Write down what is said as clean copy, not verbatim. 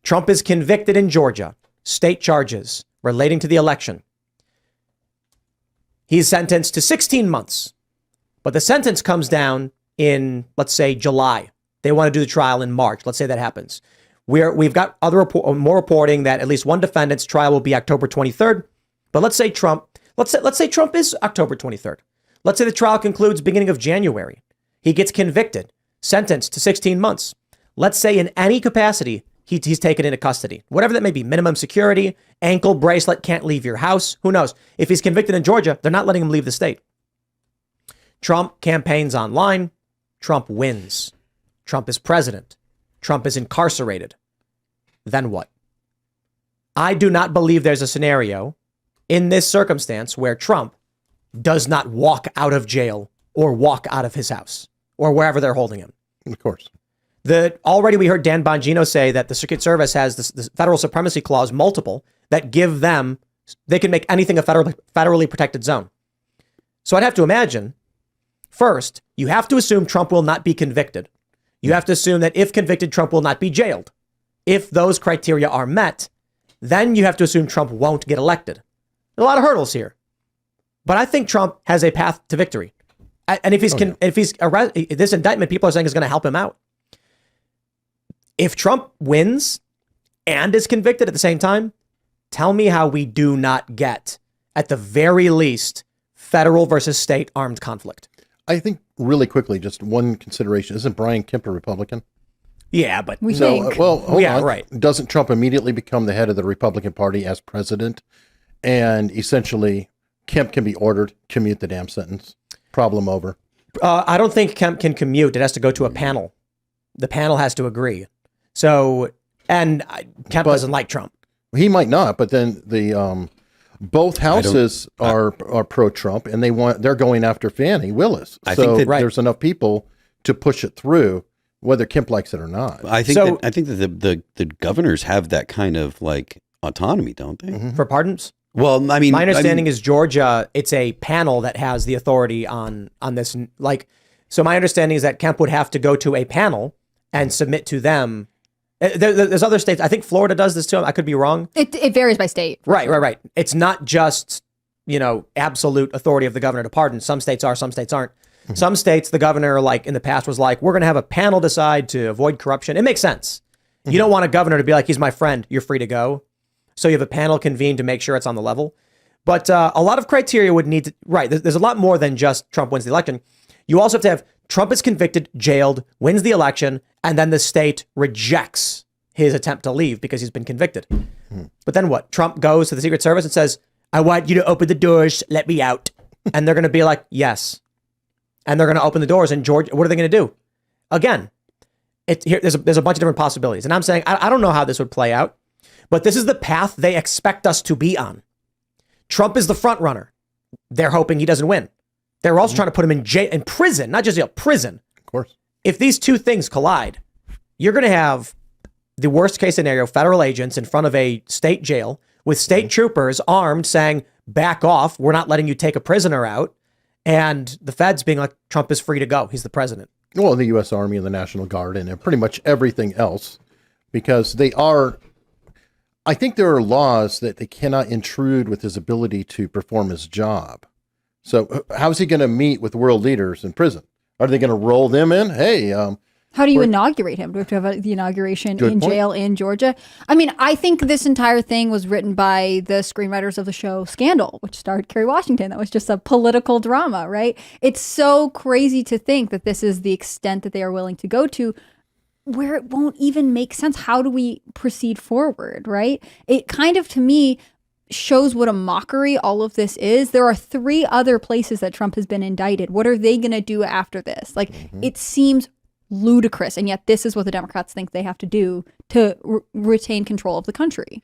Trump is convicted in Georgia, state charges relating to the election. He's sentenced to 16 months, but the sentence comes down in, let's say, July. They want to do the trial in March. Let's say that happens. We've got more reporting that at least one defendant's trial will be October 23rd. But let's say Trump is October 23rd. Let's say the trial concludes beginning of January. He gets convicted, sentenced to 16 months. Let's say in any capacity, he's taken into custody, whatever that may be, minimum security, ankle bracelet, can't leave your house. Who knows? If he's convicted in Georgia, they're not letting him leave the state. Trump campaigns online. Trump wins. Trump is president. Trump is incarcerated. Then what? I do not believe there's a scenario in this circumstance where Trump does not walk out of jail or walk out of his house or wherever they're holding him. Of course. Already we heard Dan Bongino say that the Secret Service has this federal supremacy clause, multiple, that give them, they can make anything a federally protected zone. So I'd have to imagine, first, you have to assume Trump will not be convicted. You have to assume that if convicted, Trump will not be jailed. If those criteria are met, then you have to assume Trump won't get elected. There are a lot of hurdles here. But I think Trump has a path to victory. And if he's arrested, this indictment, people are saying is going to help him out. If Trump wins and is convicted at the same time, tell me how we do not get, at the very least, federal versus state armed conflict. I think really quickly, just one consideration. Isn't Brian Kemp a Republican? Yeah, but we think. Hold on. Right. Doesn't Trump immediately become the head of the Republican Party as president? And essentially, Kemp can be ordered, commute the damn sentence. Problem over. I don't think Kemp can commute. It has to go to a panel. The panel has to agree. So, and Kemp doesn't like Trump. He might not, but then the both houses are pro-Trump, and they're going after Fani Willis. I think that there's enough people to push it through, whether Kemp likes it or not. I think that the governors have that kind of like autonomy, don't they? Mm-hmm. For pardons? Well, I mean, my understanding is Georgia, it's a panel that has the authority on this. Like, so my understanding is that Kemp would have to go to a panel and submit to them. There's other states. I think Florida does this too. I could be wrong. It varies by state. Right. It's not just, absolute authority of the governor to pardon. Some states are, some states aren't. Mm-hmm. Some states, the governor, like in the past, was like, we're going to have a panel decide to avoid corruption. It makes sense. Mm-hmm. You don't want a governor to be like, he's my friend, you're free to go. So you have a panel convened to make sure it's on the level. But a lot of criteria would need to, right, there's a lot more than just Trump wins the election. You also have to have Trump is convicted, jailed, wins the election, and then the state rejects his attempt to leave because he's been convicted. Mm-hmm. But then what? Trump goes to the Secret Service and says, I want you to open the doors, let me out. And they're going to be like, yes. And they're going to open the doors. And Georgia, what are they going to do? Again, there's a bunch of different possibilities. And I'm saying, I don't know how this would play out, but this is the path they expect us to be on. Trump is the front runner. They're hoping he doesn't win. They're also trying to put him in prison, not just jail, prison. Of course. If these two things collide, you're going to have the worst case scenario, federal agents in front of a state jail with state troopers armed saying, back off. We're not letting you take a prisoner out. And the feds being like, Trump is free to go. He's the president. Well, the U.S. Army and the National Guard and pretty much everything else, because I think there are laws that they cannot intrude with his ability to perform his job. So how is he going to meet with world leaders in prison? Are they going to roll them in? Hey, how do you inaugurate him? Do we have to have the inauguration in jail in Georgia? I mean, I think this entire thing was written by the screenwriters of the show Scandal, which starred Kerry Washington. That was just a political drama, right? It's so crazy to think that this is the extent that they are willing to go to, where it won't even make sense. How do we proceed forward, right? It kind of, to me, shows what a mockery all of this is. There are 3 other places that Trump has been indicted. What are they going to do after this? Like, it seems ludicrous, and yet this is what the Democrats think they have to do to retain control of the country.